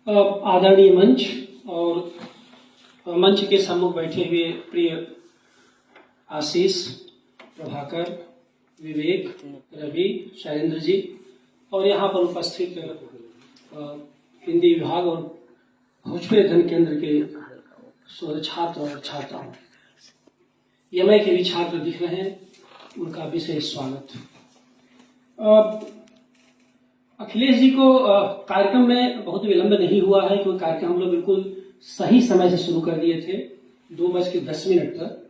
आदरणीय मंच और मंच के सम्मुख बैठे हुए प्रिय आशीष, प्रभाकर, विवेक, रवि, शैलेंद्र जी और यहाँ पर उपस्थित हिंदी विभाग और भोजपुरी अध्ययन केंद्र के छात्र और छात्राओं, यमय के भी छात्र दिख रहे हैं, उनका विशेष स्वागत। अखिलेश जी को कार्यक्रम में बहुत विलंब नहीं हुआ है, क्योंकि कार्यक्रम हम लोग बिल्कुल सही समय से शुरू कर दिए थे 2:10 तक।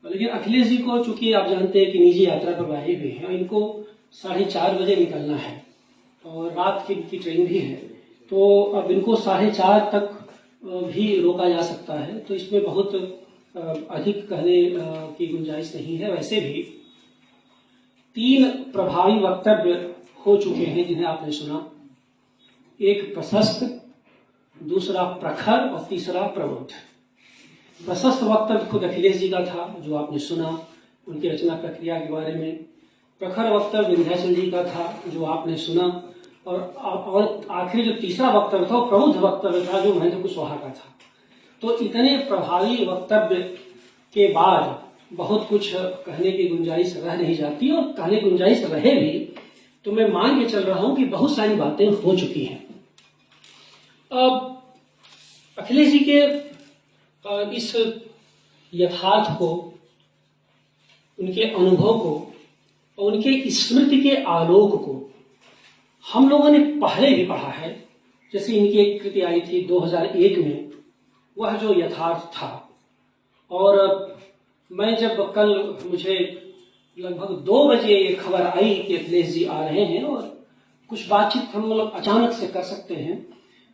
लेकिन अखिलेश जी को, चूंकि आप जानते हैं कि निजी यात्रा पर आए हुए हैं, इनको 4:30 बजे निकलना है और रात की इनकी ट्रेन भी है, तो अब इनको 4:30 तक भी रोका जा सकता है, तो इसमें बहुत अधिक कहने की गुंजाइश नहीं है। वैसे भी 3 प्रभावी वक्तव्य हो चुके हैं जिन्हें आपने सुना, एक प्रशस्त, दूसरा प्रखर और तीसरा प्रबुद्ध। प्रशस्त वक्तव्य खुद अखिलेश जी का था, जो आपने सुना उनकी रचना प्रक्रिया के बारे में। प्रखर वक्तव्य विंध्याचल जी का था, जो आपने सुना, और आखिरी जो तीसरा वक्तव्य था वो प्रबुद्ध वक्तव्य था, जो महेंद्र कुशवाहा का था। तो इतने प्रभावी वक्तव्य के बाद बहुत कुछ कहने की गुंजाइश रह नहीं जाती, और कहने की गुंजाइश रहे भी तो मैं मान के चल रहा हूं कि बहुत सारी बातें हो चुकी हैं। अब अखिलेश जी के इस यथार्थ को, उनके अनुभव को और उनके स्मृति के आलोक को हम लोगों ने पहले भी पढ़ा है। जैसे इनकी एक कृति आई थी 2001 में, वह जो यथार्थ था। और मैं जब कल, मुझे लगभग 2 बजे ये खबर आई कि अखिलेश जी आ रहे हैं और कुछ बातचीत हम लोग अचानक से कर सकते हैं,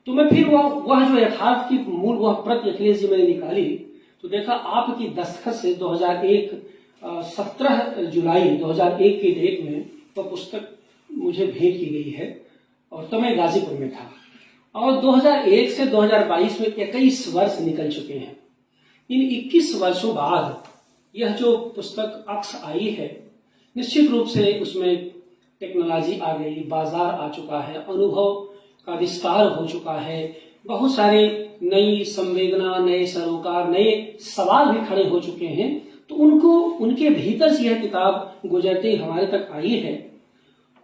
तो मैं फिर वह जो यथार्थ की मूल वह प्रति अखिलेश जी मैंने निकाली, तो देखा आपकी दस्तखत से 2001 17 जुलाई 2001 की डेट में वह पुस्तक मुझे भेंट की गई है, और तो मैं गाजीपुर में था। और 2001 से 2022 में 21 वर्ष निकल चुके हैं। इन 21 वर्षों बाद यह जो पुस्तक अक्स आई है, निश्चित रूप से उसमें टेक्नोलॉजी आ गई, बाजार आ चुका है, अनुभव का विस्तार हो चुका है, बहुत सारे नई संवेदना, नए सरोकार, नए सवाल भी खड़े हो चुके हैं। तो उनके भीतर से यह किताब गुजरते हमारे तक आई है।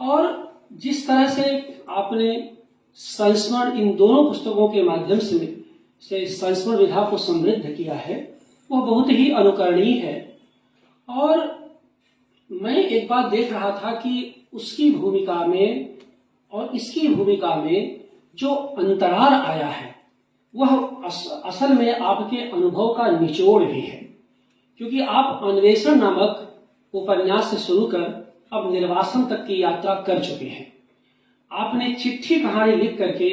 और जिस तरह से आपने संस्मरण इन दोनों पुस्तकों के माध्यम से संस्मरण विधा को समृद्ध किया है, वह बहुत ही अनुकरणीय है। और मैं एक बात देख रहा था कि उसकी भूमिका में और इसकी भूमिका में जो अंतराल आया है, वह असल में आपके अनुभव का निचोड़ भी है। क्योंकि आप अन्वेषण नामक उपन्यास से शुरू कर अब निर्वासन तक की यात्रा कर चुके हैं। आपने चिट्ठी कहानी लिख करके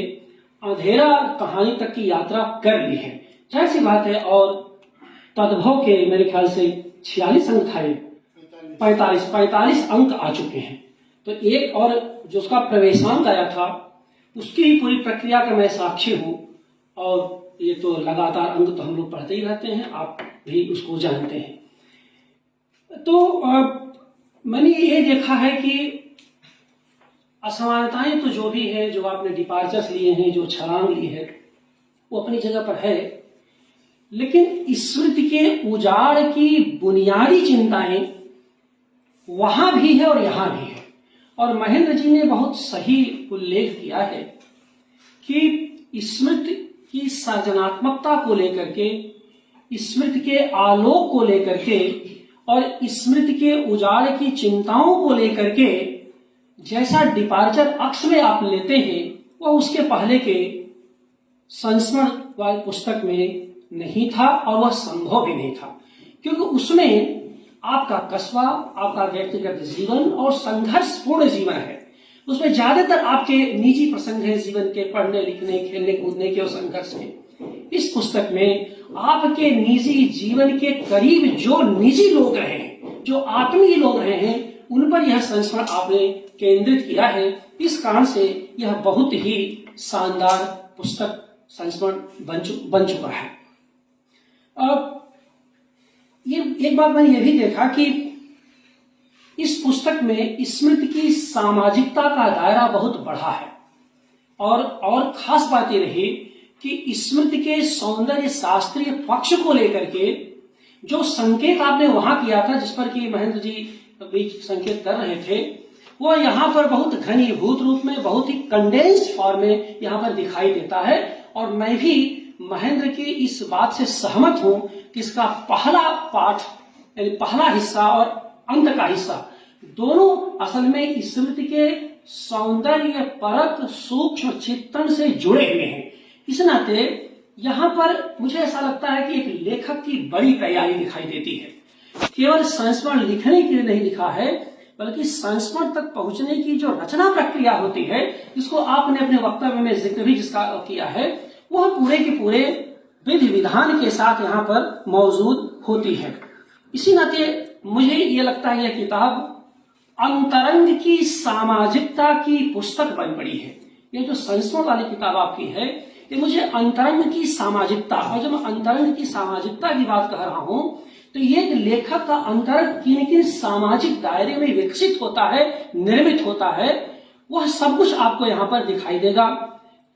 अंधेरा कहानी तक की यात्रा कर ली है, जाहिर सी बात है। और तद्भव के मेरे ख्याल से 46 अंक था, 45 अंक आ चुके हैं। तो एक और जो उसका प्रवेशांक आया था, उसकी ही पूरी प्रक्रिया का मैं साक्षी हूं। और ये तो लगातार अंक तो हम लोग पढ़ते ही रहते हैं, आप भी उसको जानते हैं। तो मैंने ये देखा है कि असमानताएं तो जो भी है, जो आपने डिपार्चर्स लिए हैं, जो छलांग ली है, वो अपनी जगह पर है। लेकिन स्मृति के उजाड़ की बुनियादी चिंताएं वहां भी है और यहां भी है। और महेंद्र जी ने बहुत सही उल्लेख किया है कि स्मृति की सृजनात्मकता को लेकर के, स्मृति के आलोक को लेकर के और स्मृति के उजाड़ की चिंताओं को लेकर के जैसा डिपार्चर अक्स में आप लेते हैं, वह उसके पहले के संस्मरण वाली पुस्तक में नहीं था, और वह संभव भी नहीं था। क्योंकि उसमें आपका कस्बा, आपका व्यक्तिगत जीवन और संघर्षपूर्ण जीवन है। उसमें ज्यादातर आपके निजी प्रसंग है, जीवन के, पढ़ने लिखने, खेलने कूदने के और संघर्ष के। इस पुस्तक में आपके निजी जीवन के करीब जो निजी लोग रहे हैं, जो आत्मीय लोग रहे हैं, उन पर यह संस्मरण आपने केंद्रित किया है। इस कारण से यह बहुत ही शानदार पुस्तक संस्मरण बन चुका है। अब ये एक बात मैंने यह भी देखा कि इस पुस्तक में स्मृति की सामाजिकता का दायरा बहुत बढ़ा है। और खास बात ये रही कि स्मृति के सौंदर्य शास्त्रीय पक्ष को लेकर के जो संकेत आपने वहां किया था, जिस पर कि महेंद्र जी बीच संकेत कर रहे थे, वो यहाँ पर बहुत घनीभूत रूप में, बहुत ही कंडेंस्ड फॉर्म में यहाँ पर दिखाई देता है। और मैं भी महेंद्र की इस बात से सहमत हूं कि इसका पहला पाठ यानी पहला हिस्सा और अंत का हिस्सा दोनों असल में स्मृति के सौंदर्य परक सूक्ष्म चित्रण से जुड़े हुए हैं। इस नाते यहाँ पर मुझे ऐसा लगता है कि एक लेखक की बड़ी तैयारी दिखाई देती है। केवल संस्मरण लिखने के लिए नहीं लिखा है, बल्कि संस्मरण तक पहुंचने की जो रचना प्रक्रिया होती है, जिसको आपने अपने वक्तव्य में जिक्र भी जिसका किया है, वह पूरे के पूरे विधि विधान के साथ यहाँ पर मौजूद होती है। इसी नाते मुझे ये लगता है यह किताब अंतरंग की सामाजिकता की पुस्तक बन पड़ी है। ये जो संस्मरण वाली किताब आपकी है, ये मुझे अंतरंग की सामाजिकता, और जब मैं अंतरंग की सामाजिकता की बात कह रहा हूं तो ये लेखक का अंतरंग किन किन सामाजिक दायरे में विकसित होता है, निर्मित होता है, वह सब कुछ आपको यहाँ पर दिखाई देगा।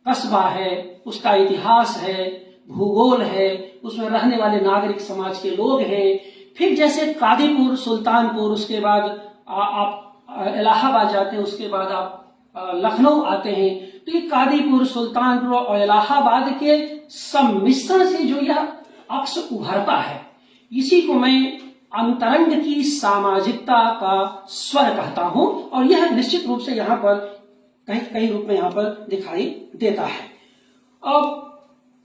कस्बा है, उसका इतिहास है, भूगोल है, उसमें रहने वाले नागरिक समाज के लोग हैं, फिर जैसे कादीपुर, सुल्तानपुर, उसके बाद आप इलाहाबाद जाते हैं, उसके बाद आप लखनऊ आते हैं, तो ये कादीपुर, सुल्तानपुर और इलाहाबाद के सम्मिश्रण से जो यह अक्ष उभरता है, इसी को मैं अंतरंग की सामाजिकता का स्वर कहता हूं। और यह निश्चित रूप से यहाँ पर कहीं कहीं रूप में यहाँ पर दिखाई देता है। अब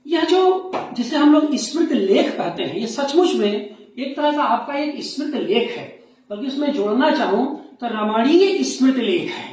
यह जो जिसे हम लोग स्मृति लेख कहते हैं, ये सचमुच में एक तरह का आपका एक स्मृति लेख है, बल्कि उसमें जोड़ना चाहूं तो रमणीय स्मृति लेख है।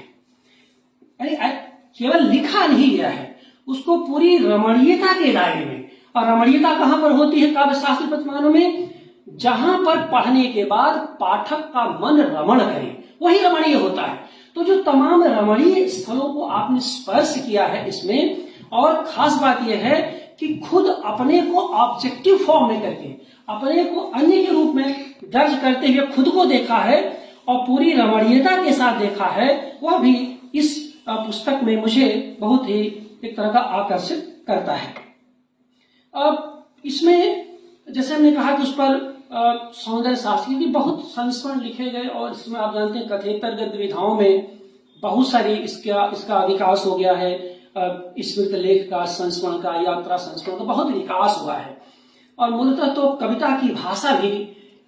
केवल लिखा नहीं गया है, उसको पूरी रमणीयता के दायरे में। और रमणीयता कहां पर होती है काव्य शास्त्र प्रतिमानों में? जहां पर पढ़ने के बाद पाठक का मन रमण करे, वही रमणीय होता है। तो जो तमाम रमणीय स्थलों को आपने स्पर्श किया है इसमें, और खास बात यह है कि खुद अपने को ऑब्जेक्टिव फॉर्म में करके, अपने को अन्य के रूप में दर्ज करते हुए खुद को देखा है और पूरी रमणीयता के साथ देखा है, वह भी इस पुस्तक में मुझे बहुत ही एक तरह का आकर्षित करता है। अब इसमें जैसे हमने कहा कि उस पर सौंदर्य शास्त्र की बहुत संस्मरण लिखे गए, और इसमें आप जानते हैं कथेतर गद्य विधाओं में बहुत सारी इसका विकास हो गया है। स्मृति लेख का, संस्मरण का, यात्रा संस्मरण का बहुत विकास हुआ है। और मूलतः तो कविता की भाषा भी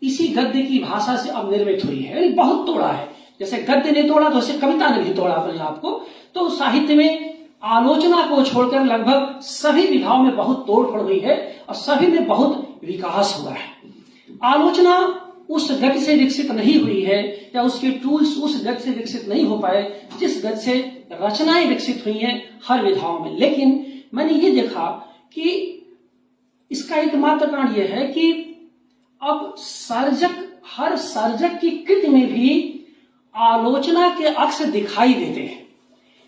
इसी गद्य की भाषा से अब निर्मित हुई है, बहुत तोड़ा है। जैसे गद्य ने तोड़ा, तो वैसे कविता ने भी तोड़ा अपने आप को। तो साहित्य में आलोचना को छोड़कर लगभग सभी विधाओं में बहुत तोड़फोड़ हुई है और सभी में बहुत विकास हुआ है। आलोचना उस गति से विकसित नहीं हुई है, या उसके टूल्स उस गति से विकसित नहीं हो पाए जिस गति से रचनाएं विकसित हुई हैं हर विधाओं में। लेकिन मैंने ये देखा कि इसका एकमात्र कारण यह है कि अब हर सर्जक की कृति में भी आलोचना के अक्ष दिखाई देते हैं।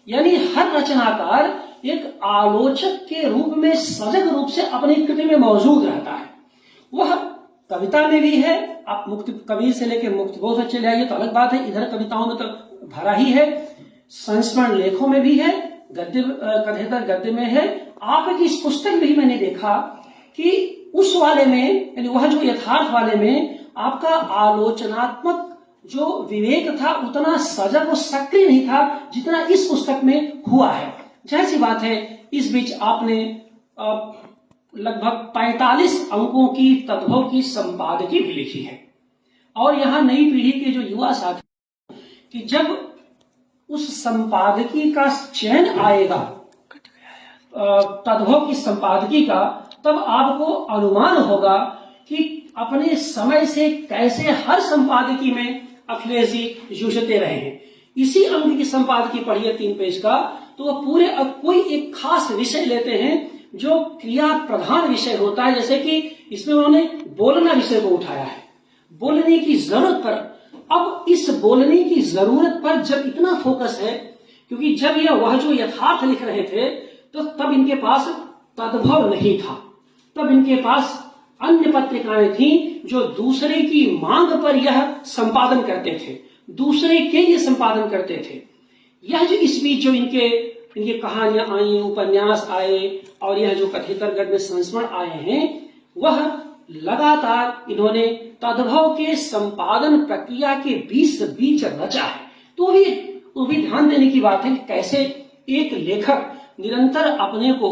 यानी हर रचनाकार एक आलोचक के रूप में सजग रूप से अपनी कृति में मौजूद रहता है। वह कविता में भी है, आप मुक्ति कबीर से लेकर मुक्तिबोध तक चले आइए तो अलग बात है, इधर कविताओं में तो भरा ही है, संस्मरण लेखों में भी है, गद्य कथेतर गद्य में है। आपकी इस पुस्तक में ही मैंने देखा कि उस वाले में, यानी वह जो यथार्थ वाले में आपका आलोचनात्मक जो विवेक था उतना सजग और सक्रिय नहीं था जितना इस पुस्तक में हुआ है। जाहिर सी बात है, इस बीच आपने लगभग 45 अंकों की तद्भव की संपादकी भी लिखी है। और यहाँ नई पीढ़ी के जो युवा साथी कि जब उस संपादकी का चयन आएगा तद्भव की संपादकी का, तब आपको अनुमान होगा कि अपने समय से कैसे हर संपादकी में अखिलेश जी जूझते रहे हैं। इसी अंक की संपादकी पढ़िए 3 पेज का, तो वह पूरे कोई एक खास विषय लेते हैं जो क्रिया प्रधान विषय होता है। जैसे कि इसमें उन्होंने बोलना विषय को उठाया है, बोलने की जरूरत पर। अब इस बोलने की जरूरत पर जब इतना फोकस है, क्योंकि जब वह जो यथार्थ लिख रहे थे तो तब इनके पास तद्भव नहीं था, तब इनके पास अन्य पत्रिकाएं थीं जो दूसरे की मांग पर यह संपादन करते थे, दूसरे के लिए संपादन करते थे। यह जो इस बीच जो इनके इनकी कहानियां आई, उपन्यास आए और यह जो कथेतर गद्य संस्मरण आए हैं, वह लगातार इन्होंने तद्भव के संपादन प्रक्रिया के बीच रचा है। तो वो भी ध्यान देने की बात है कि कैसे एक लेखक निरंतर अपने को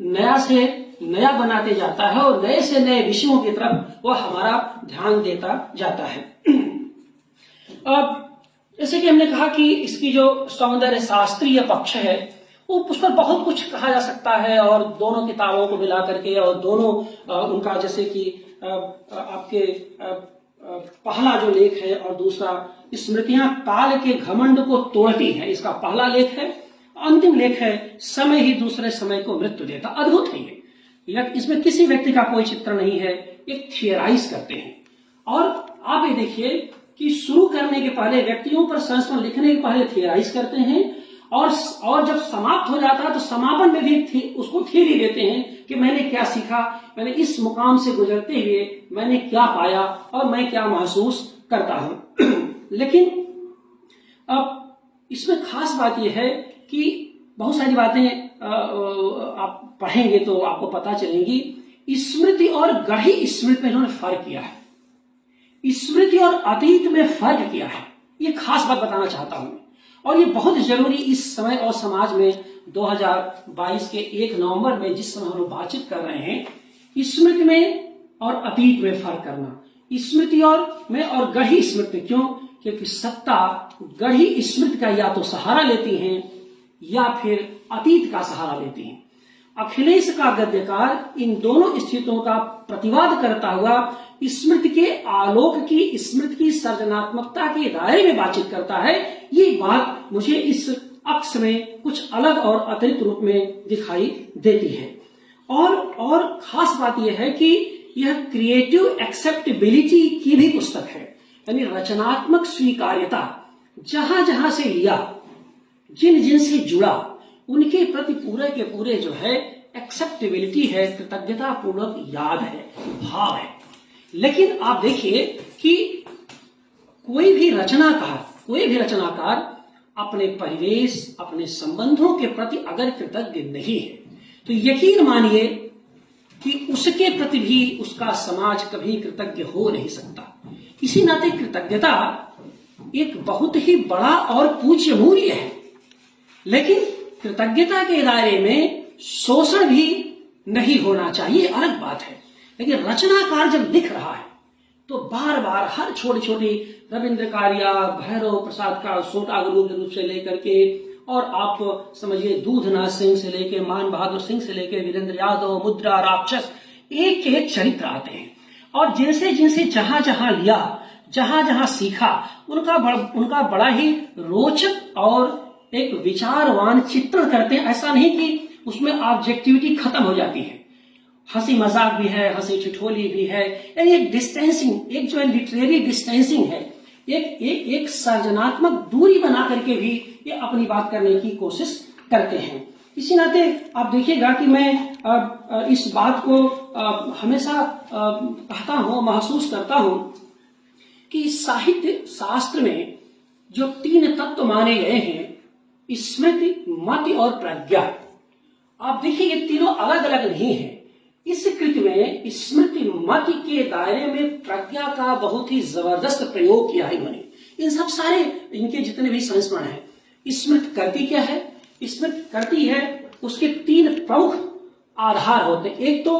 नया से नया बनाते जाता है और नए से नए विषयों की तरफ वह हमारा ध्यान देता जाता है। अब जैसे कि हमने कहा कि इसकी जो सौंदर्य शास्त्रीय पक्ष है, वो उस पर बहुत कुछ कहा जा सकता है और दोनों किताबों को मिला करके और दोनों उनका जैसे कि आपके पहला जो लेख है और दूसरा स्मृतियां काल के घमंड को तोड़ती हैं, इसका पहला लेख है। अंतिम लेख है समय ही दूसरे समय को मृत्यु देता। अद्भुत है ये, इसमें किसी व्यक्ति का कोई चित्र नहीं है, एक थियराइज करते हैं। और आप ये देखिए कि शुरू करने के पहले व्यक्तियों पर संस्मरण लिखने के पहले थियराइज करते हैं और जब समाप्त हो जाता है तो समापन में भी उसको थियरी देते हैं कि मैंने क्या सीखा, मैंने इस मुकाम से गुजरते हुए मैंने क्या पाया और मैं क्या महसूस करता हूं। लेकिन अब इसमें खास बात यह है कि बहुत सारी बातें आप पढ़ेंगे तो आपको पता चलेंगी। स्मृति और गढ़ी स्मृति में इन्होंने फर्क किया है, स्मृति और अतीत में फर्क किया है। ये खास बात बताना चाहता हूं और ये बहुत जरूरी इस समय और समाज में 2022 के 1 नवंबर में जिस समय हम लोग बातचीत कर रहे हैं, स्मृति में और अतीत में फर्क करना, स्मृति और गढ़ी स्मृति। क्यों? क्योंकि सत्ता गढ़ी स्मृति का या तो सहारा लेती हैं या फिर अतीत का सहारा लेती हैं। अखिलेश का गद्यकार इन दोनों स्थितियों का प्रतिवाद करता हुआ स्मृति के आलोक की, स्मृति की सर्जनात्मकता के दायरे में बातचीत करता है। ये बात मुझे इस अक्ष में कुछ अलग और अतिरिक्त रूप में दिखाई देती है। और खास बात यह है कि यह क्रिएटिव एक्सेप्टेबिलिटी की भी पुस्तक है, यानी रचनात्मक स्वीकार्यता। जहां जहां से लिया, जिन जिन से जुड़ा, उनके प्रति पूरे के पूरे जो है एक्सेप्टेबिलिटी है, कृतज्ञता पूर्वक याद है, भाव है। लेकिन आप देखिए कि कोई भी रचनाकार अपने परिवेश, अपने संबंधों के प्रति अगर कृतज्ञ नहीं है तो यकीन मानिए कि उसके प्रति भी उसका समाज कभी कृतज्ञ हो नहीं सकता। इसी नाते कृतज्ञता एक बहुत ही बड़ा और पूज्य मूल्य है, लेकिन कृतज्ञता के दायरे में शोषण भी नहीं होना चाहिए, अलग बात है। लेकिन रचनाकार जब लिख रहा है तो बार बार हर छोटी छोटी रविंद्र कारिया, भैरव प्रसाद का सोटा रूप से लेकर के और आप समझिए दूधनाथ सिंह से लेके, मान बहादुर सिंह से लेके वीरेंद्र यादव, मुद्रा, राक्षस, एक एक चरित्र आते हैं और जिनसे जिनसे जहां जहां लिया, जहां जहां सीखा, उनका बड़ा ही रोचक और एक विचारवान चित्रण करते हैं। ऐसा नहीं कि उसमें ऑब्जेक्टिविटी खत्म हो जाती है, हंसी मजाक भी है, हंसी ठिठोली भी है, यानी एक डिस्टेंसिंग, एक जो है लिटरेरी डिस्टेंसिंग है, एक सर्जनात्मक दूरी बना करके भी ये अपनी बात करने की कोशिश करते हैं। इसी नाते आप देखिएगा कि मैं इस बात को हमेशा कहता हूं, महसूस करता हूं कि साहित्य शास्त्र में जो 3 तत्व माने गए हैं, स्मृति, मति और प्रज्ञा, आप देखिए ये तीनों अलग अलग नहीं है। इस कृति में स्मृति मति के दायरे में प्रज्ञा का बहुत ही जबरदस्त प्रयोग किया है इन्होंने। इन सब सारे इनके जितने भी संस्मरण हैं, स्मृति करती क्या है? स्मृति करती है, उसके 3 प्रमुख आधार होते हैं। एक तो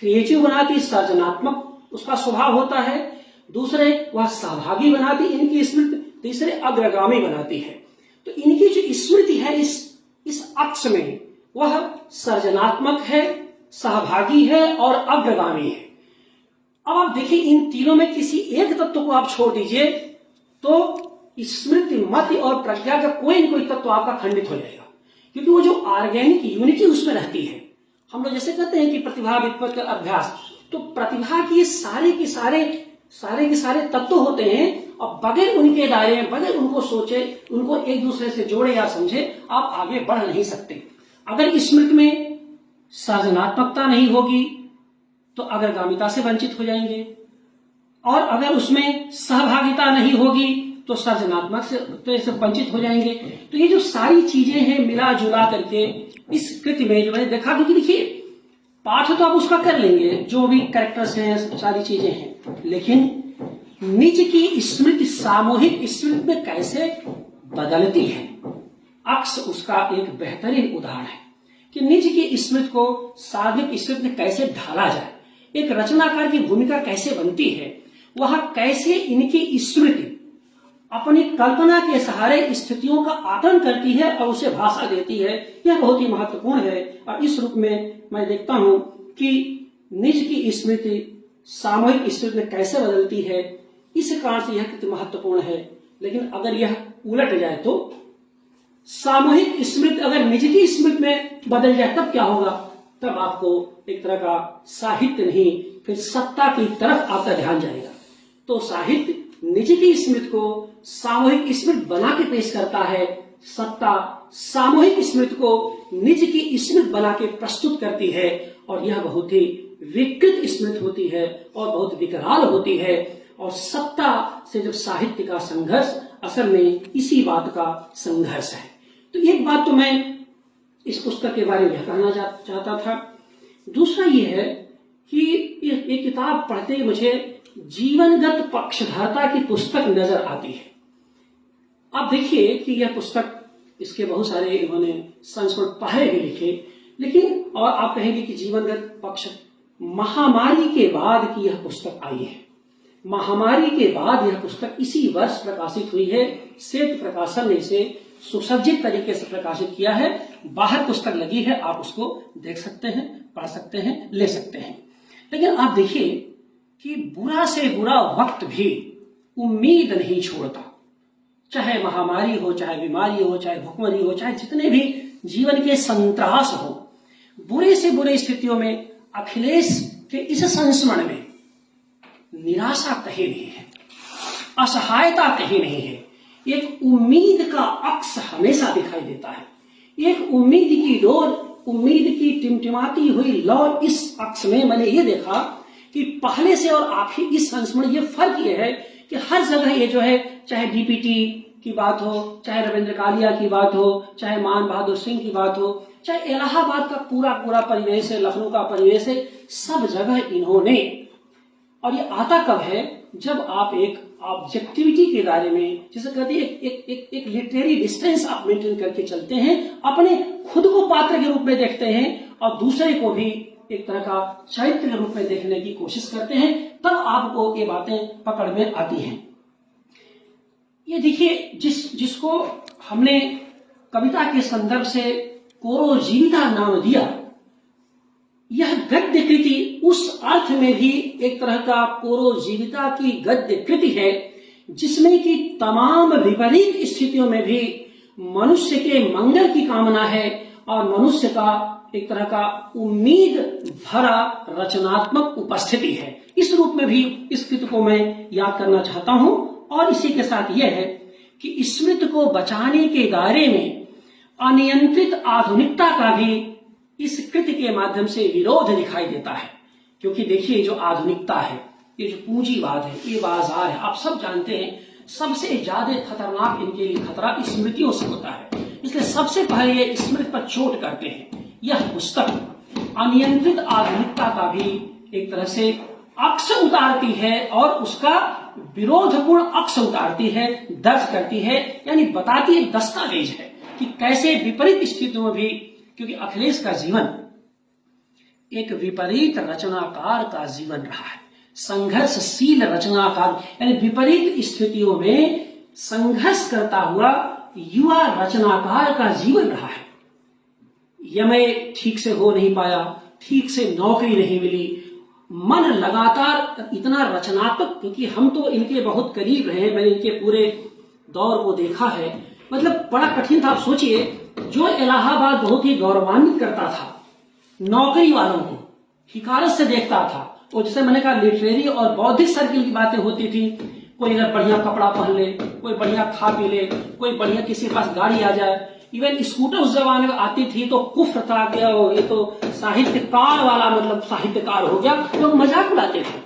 क्रिएटिव बनाती, सर्जनात्मक उसका स्वभाव होता है। दूसरे वह सहभागी बनाती इनकी स्मृति। तीसरे अग्रगामी बनाती है। तो इनकी जो स्मृति है इस अक्ष में वह सर्जनात्मक है, सहभागी है और अग्रगामी है। अब आप देखिए इन तीनों में किसी एक तत्व को आप छोड़ दीजिए तो स्मृति, मति और प्रज्ञा का कोई न कोई तत्व आपका खंडित हो जाएगा, क्योंकि वो जो ऑर्गेनिक यूनिटी उसमें रहती है। हम लोग जैसे कहते हैं कि प्रतिभा व्युत्पत्ति अभ्यास, तो प्रतिभा की सारे के सारे तत्व होते हैं और बगैर उनके दायरे में, बगैर उनको सोचे, उनको एक दूसरे से जोड़े या समझे, आप आगे बढ़ नहीं सकते। अगर स्मृति में सर्जनात्मकता नहीं होगी तो अग्रगामिता से वंचित हो जाएंगे, और अगर उसमें सहभागिता नहीं होगी तो सृजनात्मक से वंचित हो जाएंगे। तो ये जो सारी चीजें हैं मिला जुला करके इस कृति में जो मैंने देखा, क्योंकि देखिए पाठ तो आप उसका कर लेंगे, जो भी कैरेक्टर्स हैं सारी चीजें हैं, लेकिन निज की स्मृति सामूहिक स्मृति में कैसे बदलती है, अक्स उसका एक बेहतरीन उदाहरण है कि निज की स्मृति को सार्वजनिक स्मृति में कैसे ढाला जाए, एक रचनाकार की भूमिका कैसे बनती है, वह कैसे इनकी स्मृति अपनी कल्पना के सहारे स्थितियों का आकलन करती है और उसे भाषा देती है, यह बहुत ही महत्वपूर्ण है। और इस रूप में मैं देखता हूं कि निज की स्मृति सामूहिक स्मृति में कैसे बदलती है, इस कारण से यह कितना महत्वपूर्ण है। लेकिन अगर यह उलट जाए तो सामूहिक स्मृति अगर निज की स्मृति में बदल जाए तब क्या होगा, तब आपको एक तरह का साहित्य नहीं फिर सत्ता की तरफ आपका ध्यान जाएगा। तो साहित्य निज की स्मृति को सामूहिक स्मृति बना के पेश करता है, सत्ता सामूहिक स्मृति को निज की स्मृति बना के प्रस्तुत करती है, और यह बहुत ही विकृत स्मृति होती है और बहुत विकराल होती है। और सत्ता से जब साहित्य का संघर्ष असल में इसी बात का संघर्ष है। तो एक बात तो मैं इस पुस्तक के बारे में कहना चाहता था। दूसरा ये है कि ये किताब पढ़ते ही मुझे जीवनगत पक्षधरता की पुस्तक नजर आती है। आप देखिए कि यह पुस्तक, इसके बहुत सारे इन्होंने संस्करण पहले भी लिखे, लेकिन और आप कहेंगे कि जीवनगत पक्ष महामारी के बाद की यह पुस्तक आई है। महामारी के बाद यह पुस्तक इसी वर्ष प्रकाशित हुई है। श्वेत प्रकाशन ने इसे सुसज्जित तरीके से प्रकाशित किया है। बाहर पुस्तक लगी है, आप उसको देख सकते हैं, पढ़ सकते हैं, ले सकते हैं। लेकिन आप देखिए कि बुरा से बुरा वक्त भी उम्मीद नहीं छोड़ता, चाहे महामारी हो, चाहे बीमारी हो, चाहे भुखमरी हो, चाहे जितने भी जीवन के संत्रास हो, बुरे से बुरे स्थितियों में अखिलेश के इस संस्मरण में निराशा कहीं नहीं है, असहायता कहीं नहीं है। एक उम्मीद का अक्स हमेशा दिखाई देता है, एक उम्मीद की डोर, उम्मीद की टिमटिमाती हुई लौ। इस अक्स में मैंने ये देखा कि पहले से और आखिर इस संस्मरण ये फर्क ये है कि हर जगह ये जो है, चाहे डीपीटी की बात हो, चाहे रविंद्र कालिया की बात हो, चाहे मान बहादुर सिंह की बात हो, चाहे इलाहाबाद का पूरा परिवेश है, लखनऊ का परिवेश है, सब जगह इन्होंने, और ये आता कब है जब आप एक ऑब्जेक्टिविटी के दायरे में, जैसे कहते हैं एक लिटरेरी डिस्टेंस आप मेंटेन करके चलते हैं, अपने खुद को पात्र के रूप में देखते हैं और दूसरे को भी एक तरह का चरित्र के रूप में देखने की कोशिश करते हैं, तब आपको ये बातें पकड़ में आती हैं। ये देखिए जिसको हमने कविता के संदर्भ से कोरो जीविता नाम दिया, यह गद्य कृति उस अर्थ में भी एक तरह का कोरो जीविता की गद्य कृति है जिसमें कि तमाम विपरीत स्थितियों में भी मनुष्य के मंगल की कामना है और मनुष्य का एक तरह का उम्मीद भरा रचनात्मक उपस्थिति है। इस रूप में भी इस कृति को मैं याद करना चाहता हूं। और इसी के साथ यह है कि स्मृति को बचाने के दायरे में अनियंत्रित आधुनिकता का भी इस कृति के माध्यम से विरोध दिखाई देता है। क्योंकि देखिए जो आधुनिकता है, ये जो पूंजीवाद है, ये बाजार है, आप सब जानते हैं सबसे ज्यादा खतरनाक इनके लिए खतरा स्मृतियों से होता है। इसलिए सबसे पहले ये स्मृति पर चोट करते हैं। यह पुस्तक अनियंत्रित आधुनिकता का भी एक तरह से अक्स उतारती है और उसका विरोधपूर्ण अक्स उतारती है, दर्ज करती है, यानी बताती है, दस्तावेज है कि कैसे विपरीत स्थितियों में भी, क्योंकि अखिलेश का जीवन एक विपरीत रचनाकार का जीवन रहा है, संघर्षशील रचनाकार, यानी विपरीत स्थितियों में संघर्ष करता हुआ युवा रचनाकार का जीवन रहा है। यह ठीक से हो नहीं पाया, ठीक से नौकरी नहीं मिली, मन लगातार इतना रचनात्मक, क्योंकि हम तो इनके बहुत करीब रहे, मैंने इनके पूरे दौर को देखा है, मतलब बड़ा कठिन था। आप सोचिए, जो इलाहाबाद बहुत ही गौरवान्वित करता था नौकरी वालों को, हिकारत से देखता था, और जैसे मैंने कहा लिटरेरी और बौद्धिक सर्किल की बातें होती थी, कोई अगर बढ़िया कपड़ा पहन ले, कोई बढ़िया खा पी ले, कोई बढ़िया किसी के पास गाड़ी आ जाए, इवन स्कूटर उस जमाने में आती थी तो कुफ्र था गया, ये तो साहित्यकार वाला मतलब साहित्यकार हो गया, लोग मजाक उड़ाते थे।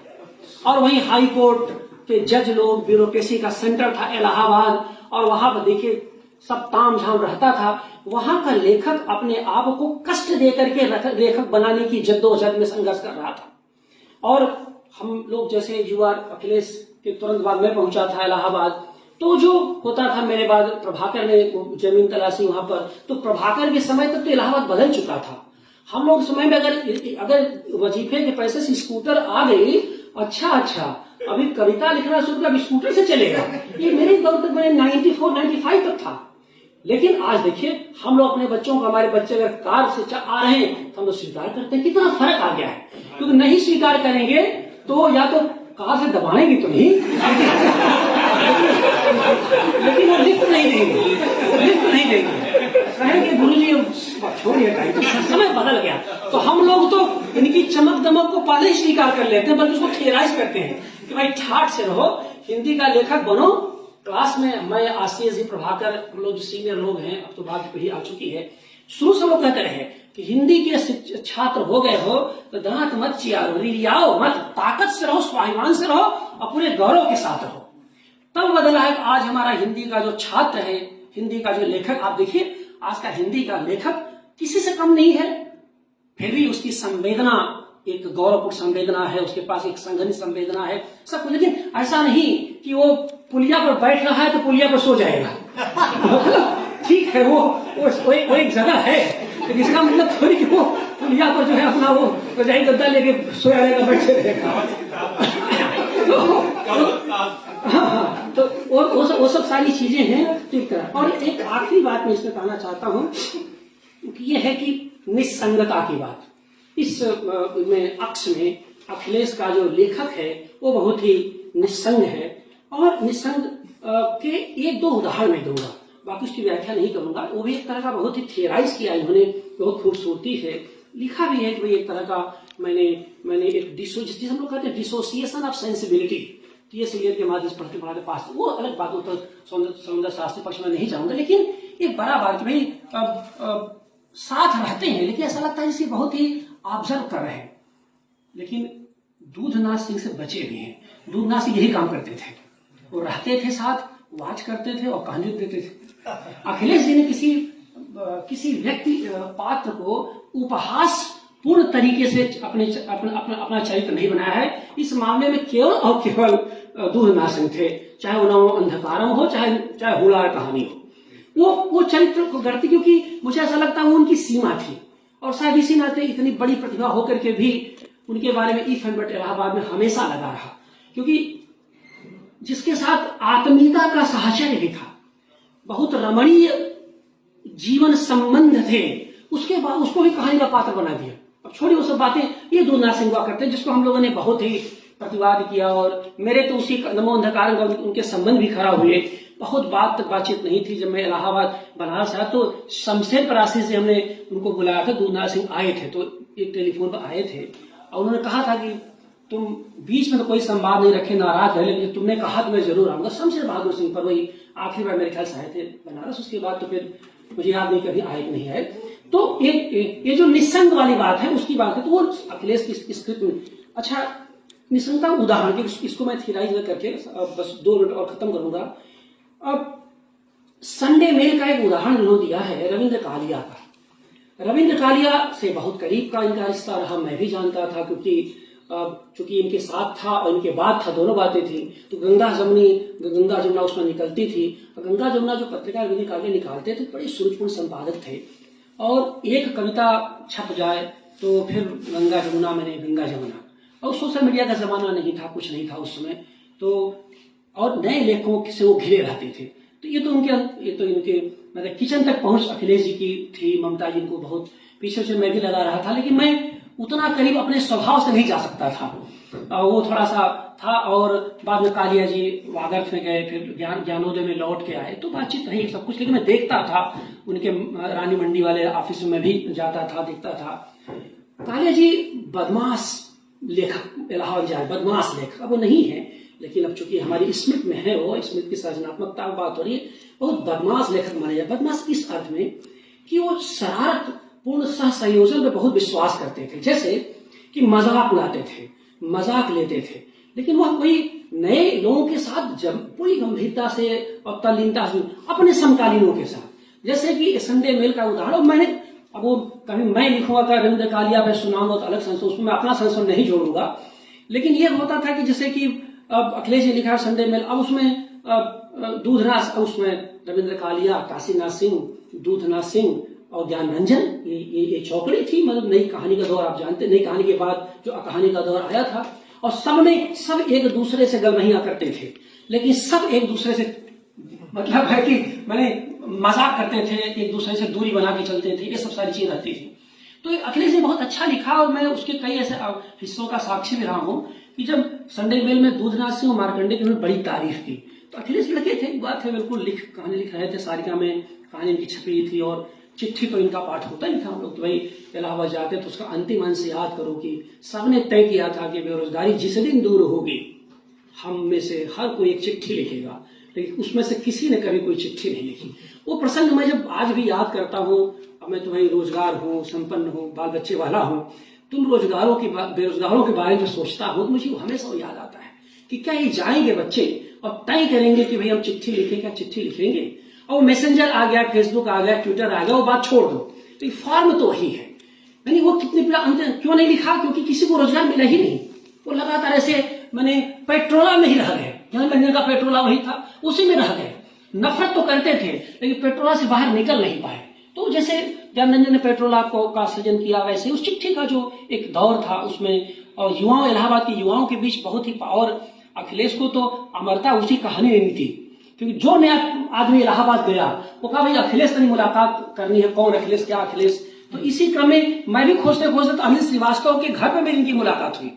और वहीं हाई कोर्ट के जज लोग, ब्यूरोक्रेसी का सेंटर था इलाहाबाद, और वहां पर देखिए सब ताम झाम रहता था। वहां का लेखक अपने आप को कष्ट देकर के लेखक बनाने की जद्दोजहद में संघर्ष कर रहा था। और हम लोग जैसे युवा, अखिलेश के तुरंत बाद में पहुंचा था इलाहाबाद, तो जो होता था मेरे बाद प्रभाकर ने जमीन तलाशी वहां पर, तो प्रभाकर के समय तक तो इलाहाबाद बदल चुका था। हम लोग समय में अगर वजीफे के पैसे से स्कूटर आ गई, अच्छा अभी कविता लिखना शुरू किया, स्कूटर से चलेगा, ये मेरे दौर तक मैंने 94-95 तक था। लेकिन आज देखिए हम लोग अपने बच्चों को, हमारे बच्चे अगर कार से आ रहे हैं तो हम लोग स्वीकार करते हैं। कितना फर्क आ गया है, क्योंकि नहीं स्वीकार करेंगे तो या तो कार से दबाएंगे तो नहीं लेकिन वो लिफ्ट नहीं देंगे, कहेंगे गुरु जी छोड़िए, तो समय बदल गया। तो हम लोग तो इनकी चमक दमक को पहले ही स्वीकार कर लेते हैं, बल्कि उसको थेराइज करते हैं कि भाई ठाठ से रहो, हिंदी का लेखक बनो। क्लास में मैं, आशीष जी, प्रभाकर, हम लोग जो सीनियर लोग हैं, अब तो बात पीढ़ी आ चुकी है, शुरू से लोग कहते रहे कि हिंदी के छात्र हो गए हो तो दांत मत चियारो, रियाओ मत, ताकत से रहो, स्वाभिमान से रहो और पूरे गौरव के साथ रहो। तब बदला है कि आज हमारा हिंदी का जो छात्र है, हिंदी का जो लेखक, आप देखिए आज का हिंदी का लेखक किसी से कम नहीं है, फिर भी उसकी संवेदना एक गौरवपूर्ण संवेदना है, उसके पास एक संघनित संवेदना है सब कुछ। लेकिन ऐसा नहीं कि वो पुलिया पर बैठ रहा है तो पुलिया पर सो जाएगा ठीक है, वो एक जगह है, तो इसका मतलब थोड़ी कि वो पुलिया पर जो है अपना वो रजाई गद्दा लेके सोया रहेगा, बैठे रहेगा तो वो सब सारी चीजें हैं ठीक तरह। और एक आखिरी बात मैं इसमें कहना चाहता हूं कि ये है कि निस्संगता की बात। इस में अक्ष में अखिलेश का जो लेखक है वो बहुत ही निस्संग है, और निस्संग के एक दो उदाहरण मैं दूंगा, बाकी उसकी व्याख्या नहीं करूंगा। वो भी एक तरह का बहुत ही थियराइज किया इन्होंने, बहुत खूबसूरती है लिखा भी है कि भाई एक तरह का मैंने एक जिसे हम लोग कहते हैं dissociation of sensibility, T S Eliot के माध्यम से पढ़ते पास, वो अलग बात होता है, सौंदर्य शास्त्र पक्ष में नहीं जाऊंगा। लेकिन एक बड़ा बात भाई साथ रहते हैं, लेकिन ऐसा लगता है जैसे बहुत ही ऑब्जर्व कर रहे हैं, लेकिन दूधनाथ सिंह से बचे भी हैं। दूधनाथ सिंह यही काम करते थे, वो रहते थे साथ, वाच करते थे और कहानी देते थे। अखिलेश जी ने किसी व्यक्ति पात्र को उपहास पूर्ण तरीके से अपना चरित्र नहीं बनाया है। इस मामले में केवल और केवल दूधनाथ सिंह थे, चाहे उन्होंने अंधकारम हो, चाहे हुलार कहानी हो, वो चरित्र को गढ़ती, क्योंकि मुझे ऐसा लगता है वो उनकी सीमा थी। और शायद इसी नाते इतनी बड़ी प्रतिभा होकर के भी उनके बारे में इफ एंड बट इलाहाबाद में हमेशा लगा रहा, क्योंकि जिसके साथ आत्मीयता का साहचर्य भी था, बहुत रमणीय जीवन संबंध थे, उसके बाद उसको भी कहानी का पात्र बना दिया। अब छोड़ी वो सब बातें, ये दूधनाथ सिंह हुआ करते जिसको हम लोगों ने बहुत ही प्रतिवाद किया, और मेरे तो उसी नमो अंधकार का उनके संबंध भी खराब हुए। बहुत बातचीत नहीं थी। जब मैं इलाहाबाद बनारस आया तो शमशेर परासी से हमने उनको बुलाया था, दूधनाथ सिंह आए थे, तो एक टेलीफोन पर आए थे और उन्होंने कहा था कि तुम बीच में तो कोई संवाद नहीं रखे, नाराज रहे, लेकिन तुमने कहा तो मैं जरूर आऊंगा। शमशेर बहादुर सिंह पर वही आखिरी बार मेरे ख्याल से आए थे बनारस, उसके बाद तो फिर मुझे याद नहीं कभी आए कि नहीं आए। तो ये जो निस्संग वाली बात है उसकी बात है, तो वो अखिलेश की स्क्रिप्ट में अच्छा निस्संगता उदाहरण, इसको मैं थियराइज करके बस 2 मिनट और खत्म करूंगा। अब संडे मेल का एक उदाहरण उन्होंने दिया है रविंद्र कालिया का। रविंद्र कालिया से बहुत करीब का इनका रिश्ता रहा, मैं भी जानता था, क्योंकि इनके साथ था और इनके बाद था, दोनों बातें थी। तो गंगा जमुना उसमें निकलती थी, और गंगा जमुना जो पत्रिका रविंद्र कालिया निकालते थे, बड़े सुरुचिपूर्ण संपादक थे, और एक कविता छप जाए तो फिर गंगा जमुना, और सोशल मीडिया का जमाना नहीं था, कुछ नहीं था उस समय, तो और नए लेखकों से वो घिरे रहते थे। तो ये तो इनके मतलब किचन तक पहुंच अखिलेश जी की थी। ममता जी को बहुत पीछे से मैं भी लगा रहा था, लेकिन मैं उतना करीब अपने स्वभाव से नहीं जा सकता था, वो थोड़ा सा था। और बाद में कालिया जी वागर्थ में गए, फिर ज्ञानोदय में लौट के आए, तो बातचीत रही सब कुछ, लेकिन मैं देखता था उनके रानी मंडी वाले ऑफिस में भी जाता था, देखता था। कालिया जी बदमाश लेखक, इलाहाबाद जाए बदमाश लेखक, अब वो नहीं है, लेकिन अब चूंकि हमारी स्मृति में है, वो स्मृति की सृजनात्मकता की बात हो रही है, बहुत बदमाश लेखक माने जाए। बदमाश इस अर्थ में कि वो शरारत पूर्ण सह संयोजन में बहुत विश्वास करते थे, जैसे कि मजाक उड़ाते थे, मजाक लेते थे, लेकिन वह कोई नए लोगों के साथ जब पूरी गंभीरता से और तल्लीनता से अपने समकालीनों के साथ, जैसे कि संडे मेल का उदाहरण मैंने अब वो कभी मैं लिखूंगा का रविंद्र कालिया मैं सुनाऊंगा तो अलग संस्करण, उसमें मैं अपना संस्करण नहीं जोड़ूंगा। लेकिन ये होता था कि जैसे कि अब अखिलेश जी लिखा संडे मेल, अब उसमें दूधनाथ, उसमें रविंद्र कालिया, काशीनाथ सिंह, दूधनाथ सिंह और ज्ञान रंजन, ये चौकड़ी थी। मतलब नई कहानी का दौर, आप जानते, नई कहानी के बाद जो कहानी का दौर आया था, और सब एक दूसरे से गलमहिया करते थे, लेकिन सब एक दूसरे से मतलब है कि मैंने मजाक करते थे, एक दूसरे से दूरी बना के चलते थे, ये सब सारी चीजें रहती थी। तो अखिलेश ने बहुत अच्छा लिखा और मैं उसके कई ऐसे हिस्सों का साक्षी भी रहा हूं कि जब संडे मेल में दूधनाथ सिंह और मार्कंडे की उन्होंने बड़ी तारीफ की तो अखिलेश लगे थे, बात है बिल्कुल कहानी लिख रहे थे, सारिका में कहानी इनकी छपी थी और चिट्ठी तो इनका पाठ होता ही था। हम लोग तो भाई इलाहाबाद जाते तो उसका अंतिम अंश याद करो कि सबने तय किया था कि बेरोजगारी जिस दिन दूर होगी हम में से हर कोई एक चिट्ठी लिखेगा, लेकिन उसमें से किसी ने कभी कोई चिट्ठी नहीं लिखी। वो प्रसंग मैं जब आज भी याद करता हूँ, अब मैं तुम्हें रोजगार हूँ, संपन्न हूँ, बाल बच्चे वाला हूँ, तुम बेरोजगारों के बारे में सोचता हूँ तो मुझे हमेशा वो याद आता है कि क्या ये जाएंगे बच्चे और तय करेंगे कि भाई हम चिट्ठी लिखेंगे, चिट्ठी लिखेंगे, और मैसेंजर आ गया, फेसबुक आ गया, ट्विटर आ गया, वो बात छोड़ दो, तो फॉर्म तो वही है। यानी वो कितने क्यों नहीं लिखा? क्योंकि किसी को रोजगार मिला ही नहीं। वो लगातार ऐसे मैंने पेट्रोला में ही रह गए, ज्ञान रंजन का पेट्रोला वही था, उसी में रह गए। नफरत तो करते थे लेकिन पेट्रोला से बाहर निकल नहीं पाए। तो जैसे ज्ञान रंजन ने पेट्रोला का सृजन किया, वैसे उस चिट्ठी का जो एक दौर था उसमें, और युवाओं, इलाहाबाद के युवाओं के बीच बहुत ही, और अखिलेश को तो अमरता उसी कहानी में थी, क्योंकि जो नया आदमी इलाहाबाद गया वो कहा भाई अखिलेश से मुलाकात करनी है, कौन अखिलेश, क्या अखिलेश। तो इसी क्रम में मैं भी खोजते खोजते तो अनिल श्रीवास्तव के घर पे मेरी इनकी मुलाकात हुई।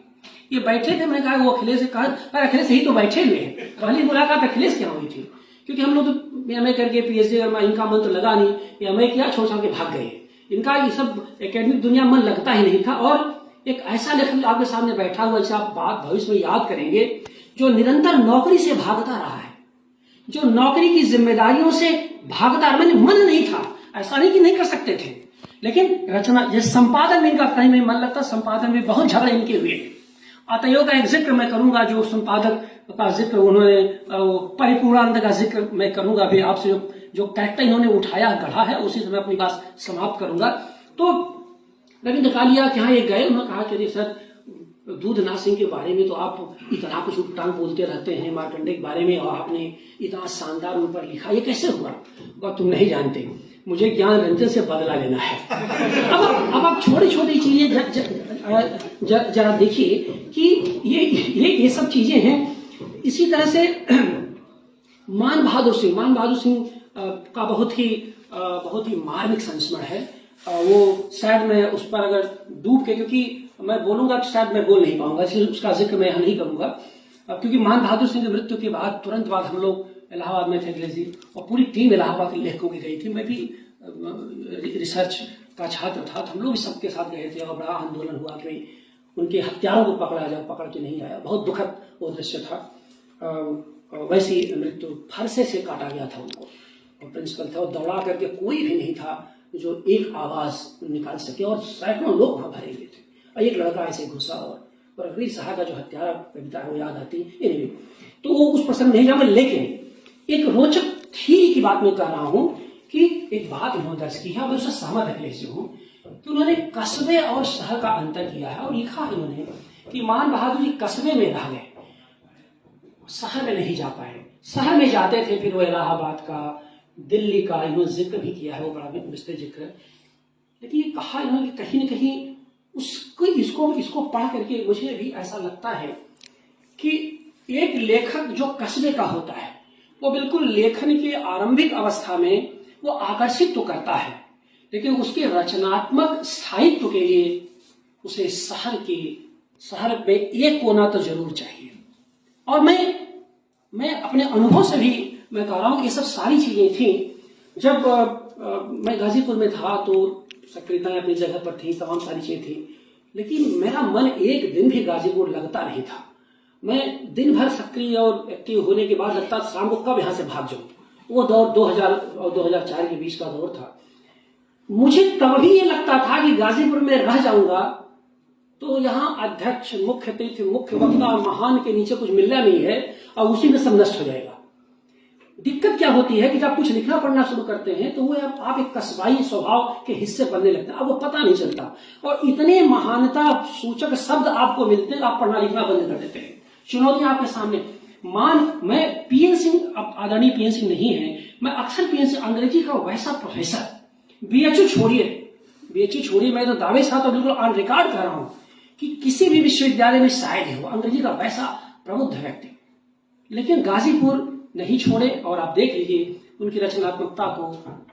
ये बैठे थे, मैंने कहा वो अखिलेश से, कहा अखिलेश यही तो बैठे हुए हैं। पहली मुलाकात अखिलेश क्या हुई थी, क्योंकि हम लोग तो एमए करके पीएचडी, इनका मन तो लगा नहीं, एमए किया, छोड़ छाड़ के भाग गए। इनका ये सब एकेडमिक दुनिया मन लगता ही नहीं था। और एक ऐसा लेखक आपके सामने बैठा हुआ, जिसे आप बात भविष्य में याद करेंगे, जो निरंतर नौकरी से भागता रहा है, जो नौकरी की जिम्मेदारियों से भागता, मैंने मन नहीं था, ऐसा नहीं कि नहीं कर सकते थे, लेकिन रचना, जैसे संपादन में इनका कहीं में मन लगता, संपादन में बहुत झगड़े इनके हुए। अतएव का एक जिक्र मैं करूंगा, जो संपादक का जिक्र उन्होंने, परिपूर्णानंद का जिक्र मैं करूंगा भी आपसे, जो कैरेक्टर इन्होंने उठाया, गढ़ा है, उसी से मैं अपनी बात समाप्त करूंगा। तो रविंद्र कालिया के यहाँ ये गए, उन्होंने कहा कि सर दूधनाथ सिंह के बारे में तो आप इतना कुछ उठटांग बोलते रहते हैं, मार्कंडे के बारे में, और आपने इतना शानदार उन पर लिखा, ये कैसे हुआ? और तुम नहीं जानते, मुझे ज्ञान रंजन से बदला लेना है। अब आप छोटी छोटी चीजें जरा देखिए कि ये सब चीजें हैं। इसी तरह से मान बहादुर सिंह का बहुत ही मार्मिक संस्मरण है। वो शायद मैं उस पर अगर डूब के, क्योंकि मैं बोलूंगा तो शायद मैं बोल नहीं पाऊंगा, इसलिए उसका जिक्र मैं नहीं करूंगा, क्योंकि मान बहादुर सिंह की मृत्यु के बाद तुरंत बाद हम लोग इलाहाबाद में थे, अखिलेश जी और पूरी टीम इलाहाबाद के लेखकों की गई थी। मैं भी रिसर्च का छात्र था, तो हम लोग भी सबके साथ गए थे और बड़ा आंदोलन हुआ कि उनके हत्यारों को पकड़ा जाए, पकड़ के नहीं आया। बहुत दुखद वो दृश्य था। वैसी मृत्यु, फरसे से काटा गया था उनको, और प्रिंसिपल थे और दौड़ा करके कोई भी नहीं था जो एक आवाज निकाल सके, और सैकड़ों लोग वहां भरे हुए थे, और एक लड़का ऐसे घुसा और अग्नि साहा का जो हत्यारा कविता है वो याद आती है। तो वो उस प्रसंग नहीं जाऊंगा, लेकिन एक रोचक थी की बात मैं कह रहा हूं कि एक बात उन्होंने दर्ज की है, मैं उससे सहमत अखिलेश जी हूं कि उन्होंने कस्बे और शहर का अंतर किया है, और लिखा है उन्होंने कि मान बहादुर जी कस्बे में रह गए, शहर में नहीं जा पाए। शहर में जाते थे, फिर वो इलाहाबाद का, दिल्ली का इन्होंने जिक्र भी किया है, वो बड़ा विस्तृत जिक्र है। लेकिन ये कहा इन्होंने कहीं न कहीं इसको पढ़ करके मुझे भी ऐसा लगता है कि एक लेखक जो कस्बे का होता है वो बिल्कुल लेखन की आरंभिक अवस्था में वो आकर्षित तो करता है, लेकिन उसके रचनात्मक स्थायित्व के लिए उसे शहर में एक कोना तो जरूर चाहिए। और मैं अपने अनुभव से भी मैं कह रहा हूं कि ये सब सारी चीजें थी। जब मैं गाजीपुर में था तो सक्रियताएं अपनी जगह पर थी, तमाम सारी चीजें थी, लेकिन मेरा मन एक दिन भी गाजीपुर लगता नहीं था। मैं दिन भर सक्रिय और एक्टिव होने के बाद लगता शाम को कब यहां से भाग जाऊं। वो दौर 2000 और 2004 के बीच का दौर था। मुझे तब भी ये लगता था कि गाजीपुर में रह जाऊंगा तो यहाँ अध्यक्ष, मुख्य अतिथि, मुख्य वक्ता, महान के नीचे कुछ मिलना नहीं है और उसी में सब नष्ट हो जाएगा। दिक्कत क्या होती है कि जब कुछ लिखना पढ़ना शुरू करते हैं तो वो आप एक कस्बाई स्वभाव के हिस्से बनने लगते हैं, अब वो पता नहीं चलता और इतने महानता सूचक शब्द आपको मिलते हैं आप पढ़ना लिखना बंद कर देते हैं। चुनौतियां आपके सामने। मैं पीएन सिंह, अब आदरणीय पीएन सिंह नहीं है, मैं अक्सर पीएन सिंह अंग्रेजी का वैसा प्रोफेसर, बीएचयू छोड़िए, मैं तो दावे साथ और बिल्कुल ऑन रिकॉर्ड कर रहा हूं कि किसी भी विश्वविद्यालय में शायद ही हो अंग्रेजी का वैसा प्रबुद्ध व्यक्ति, लेकिन गाजीपुर नहीं छोड़े और आप देख लीजिए उनकी रचनात्मकता को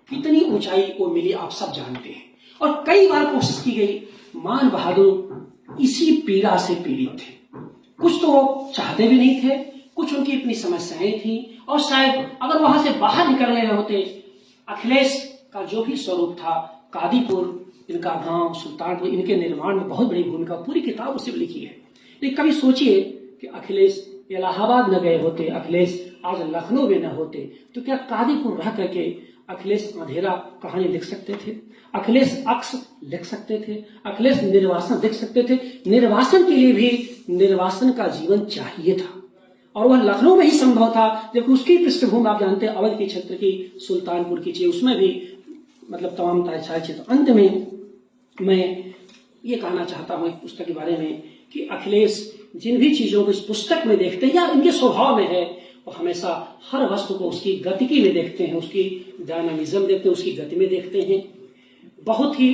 कितनी ऊंचाई को मिली, आप सब जानते हैं। और कई बार कोशिश की गई, मान बहादुर इसी पीड़ा से पीड़ित थे। कुछ तो वो चाहते भी नहीं थे, कुछ उनकी अपनी समस्याएं थी और शायद अगर वहां से बाहर निकल रहे होते, अखिलेश का जो भी स्वरूप था, कादीपुर इनका गांव, सुल्तानपुर, इनके निर्माण में बहुत बड़ी भूमिका, पूरी किताब उसी लिखी है। लेकिन कभी सोचिए कि अखिलेश इलाहाबाद न गए होते, अखिलेश आज लखनऊ में न होते, तो क्या कादीपुर रह करके अखिलेश अंधेरा कहानी लिख सकते थे? अखिलेश अक्स लिख सकते थे? अखिलेश निर्वासन लिख सकते थे? निर्वासन के लिए भी निर्वासन का जीवन चाहिए था और वह लखनऊ में ही संभव था, जबकि उसकी पृष्ठभूमि आप जानते हैं अवध के क्षेत्र की, सुल्तानपुर की चाहिए, उसमें भी मतलब तमाम क्षेत्र। अंत में मैं ये कहना चाहता हूं इस पुस्तक के बारे में कि अखिलेश जिन भी चीजों को इस पुस्तक में देखते हैं या इनके स्वभाव में है, वो हमेशा हर वस्तु को उसकी गतिकी में देखते हैं, उसकी डायनामिज्म देखते हैं, उसकी गति में देखते हैं। बहुत ही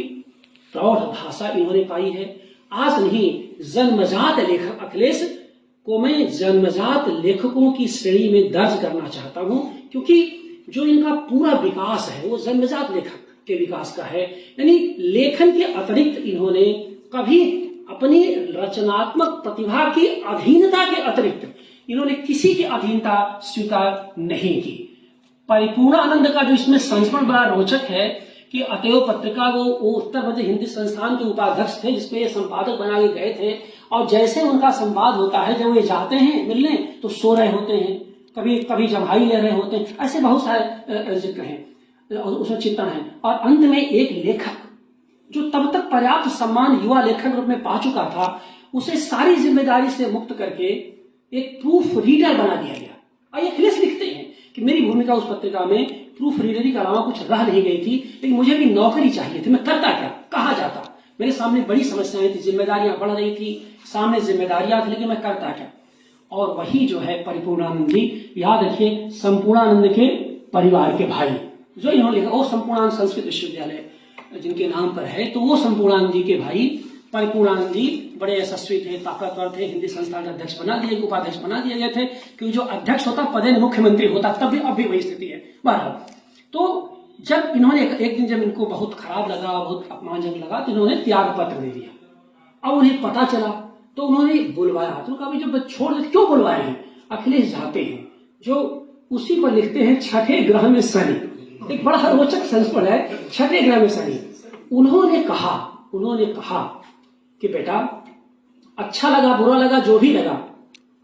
प्रौढ़ भाषा इन्होंने पाई है। आज नहीं, जन्मजात लेखक अखिलेश को मैं जन्मजात लेखकों की श्रेणी में दर्ज करना चाहता हूं, क्योंकि जो इनका पूरा विकास है वो जन्मजात लेखक के विकास का है। यानी लेखन के अतिरिक्त इन्होंने कभी अपनी रचनात्मक प्रतिभा की अधीनता के अतिरिक्त इन्होंने किसी की अधीनता स्वीकार नहीं की। परिपूर्णानंद का जो इसमें संस्मरण बड़ा रोचक है कि अतएव पत्रिका वो उत्तर प्रदेश हिंदी संस्थान के उपाध्यक्ष थे, जिसपे ये संपादक बना के गए थे, और जैसे उनका संवाद होता है, जब ये जाते हैं मिलने तो सो रहे होते हैं, कभी जम्हाई ले रहे होते हैं, ऐसे बहुत सारे जिक्र हैं, उसमें चिंतन है। और अंत में एक लेखक जो तब तक पर्याप्त सम्मान युवा लेखक रूप में पा चुका था, उसे सारी जिम्मेदारी से मुक्त करके एक प्रूफ रीडर बना दिया गया। और ये अखिलेश लिखते हैं कि मेरी भूमिका उस पत्रिका में प्रूफ रीडरी के अलावा कुछ रह नहीं गई थी, लेकिन मुझे भी नौकरी चाहिए थी, मैं करता क्या, कहाँ जाता, मेरे सामने बड़ी समस्याएं थी, जिम्मेदारियां बढ़ रही थी, सामने जिम्मेदारियां थी, लेकिन मैं करता क्या। और वही जो है परिपूर्णानंद जी, याद रखिए संपूर्णानंद के परिवार के भाई, जो इन्होंने लिखा, वो संपूर्णानंद संस्कृत विश्वविद्यालय जिनके नाम पर है, तो वो संपूर्णानंद जी के भाई परिपूर्णानंद जी बड़े यशस्वी थे, ताकतवर थे, हिंदी संस्थान के अध्यक्ष बना दिए, उपाध्यक्ष बना दिए गए थे, क्योंकि जो अध्यक्ष होता पदेन मुख्यमंत्री होता, तब भी अब भी वही स्थिति है। बहरहाल, तो जब इन्होंने एक दिन जब इनको बहुत खराब लगा, बहुत अपमानजनक लगा, तो इन्होंने त्याग पत्र दे दिया। अब उन्हें पता चला तो उन्होंने बुलवाया, तो कहा जब छोड़ दे क्यों बुलवाए हैं? अखिलेश जाते हैं, जो उसी पर लिखते हैं छठे ग्रह में शनि, एक बड़ा रोचक संस्मरण है, छठे ग्रह में शनि। उन्होंने कहा कि बेटा अच्छा लगा बुरा लगा जो भी लगा,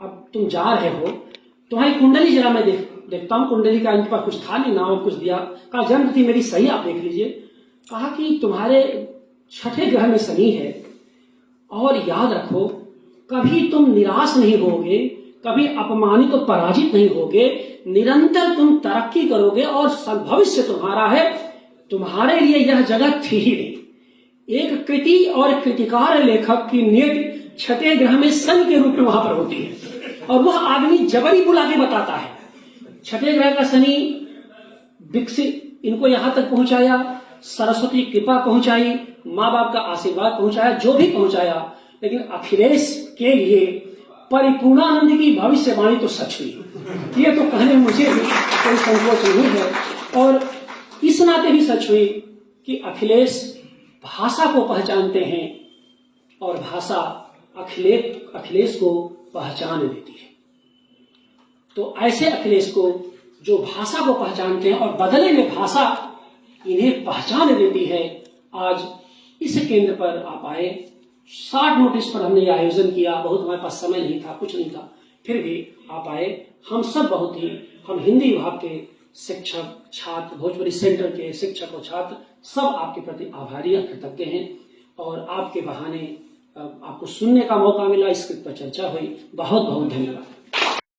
अब तुम जा रहे हो, तुम्हारी कुंडली जरा मैं देखता हूं, कुंडली का इनके पास कुछ था नहीं, नाम कुछ दिया, कहा जन्म थी मेरी सही, आप देख लीजिए। कहा कि तुम्हारे छठे ग्रह में शनि है, और याद रखो कभी तुम निराश नहीं होगे, कभी अपमानित तो पराजित नहीं होगे, निरंतर तुम तरक्की करोगे और भविष्य तुम्हारा है, तुम्हारे लिए यह जगह थी ही नहीं। एक कृति और कृतिकार लेखक की नियत छठे ग्रह में शनि के रूप में वहां पर होती है, और वह आदमी जबरी बुला के बताता है। छठे ग्रह का शनि विकसित इनको यहां तक पहुंचाया, सरस्वती कृपा पहुंचाई, माँ बाप का आशीर्वाद पहुंचाया, जो भी पहुंचाया, लेकिन अखिलेश के लिए परिपूर्णानंद की भविष्यवाणी तो सच हुई। ये तो कहने में मुझे कोई संकोच नहीं है, और इस नाते भी सच हुई कि अखिलेश भाषा को पहचानते हैं और भाषा अखिलेश को पहचान देती है। तो ऐसे अखिलेश को जो भाषा को पहचानते हैं और बदले में भाषा इन्हें पहचान देती है, आज इस केंद्र पर आप आए, 60 नोटिस पर हमने ये आयोजन किया, बहुत हमारे पास समय नहीं था, कुछ नहीं था, फिर भी आप आए। हम सब बहुत ही, हम हिंदी विभाग के शिक्षक, छात्र, भोजपुरी सेंटर के शिक्षक और छात्र सब आपके प्रति आभारी और कृतज्ञ हैं, और आपके बहाने आपको सुनने का मौका मिला, इसके पर चर्चा हुई। बहुत बहुत धन्यवाद।